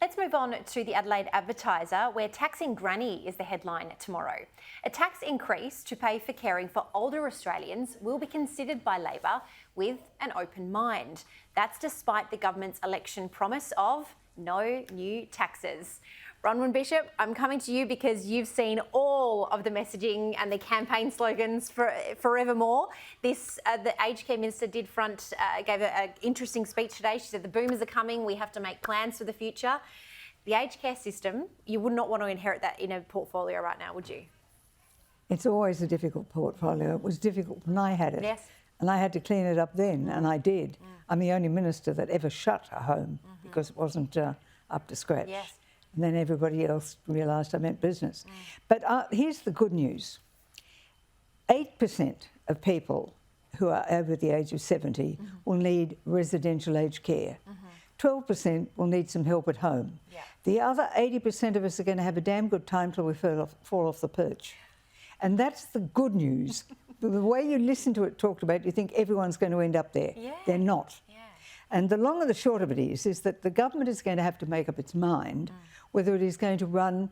Let's move on to the Adelaide Advertiser, where Taxing Granny is the headline tomorrow. A tax increase to pay for caring for older Australians will be considered by Labor with an open mind. That's despite the government's election promise of no new taxes. Bronwyn Bishop, I'm coming to you because you've seen all of the messaging and the campaign slogans for forevermore. The aged care minister gave an interesting speech today. She said the boomers are coming, we have to make plans for the future. The aged care system, you would not want to inherit that in a portfolio right now, would you? It's always a difficult portfolio. It was difficult when I had it. Yes. And I had to clean it up then, and I did. I'm the only minister that ever shut a home because it wasn't up to scratch. Yes. And then everybody else realised I meant business. But here's the good news. 8% of people who are over the age of 70 will need residential aged care. 12% will need some help at home. Yeah. The other 80% of us are going to have a damn good time till we fall off the perch. And that's the good news. The way you listen to it talked about, you think everyone's going to end up there. Yeah. They're not. Yeah. And the long and the short of it is that the government is going to have to make up its mind whether it is going to run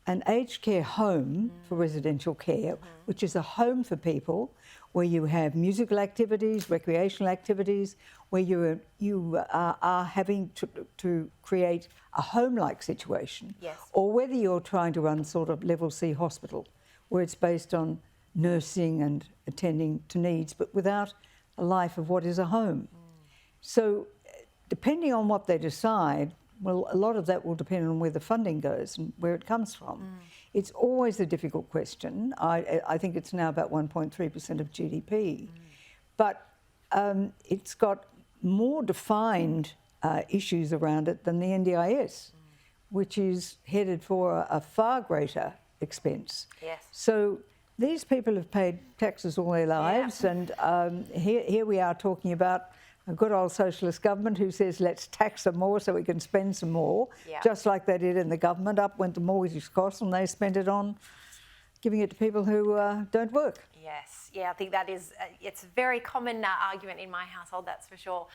an aged care home for residential care, which is a home for people where you have musical activities, recreational activities, where you are having to create a home-like situation, Yes. or whether you're trying to run sort of level C hospital, where it's based on nursing and attending to needs, but without a life of what is a home. So depending on what they decide, well, a lot of that will depend on where the funding goes and where it comes from. It's always a difficult question. I think it's now about 1.3% of GDP. But it's got more defined issues around it than the NDIS, which is headed for a far greater expense. Yes. So these people have paid taxes all their lives, and here we are talking about a good old socialist government who says let's tax them more so we can spend some more, just like they did in the government. Up went the mortgage costs and they spent it on giving it to people who don't work. Yes, yeah, I think that is, it's a very common argument in my household, that's for sure.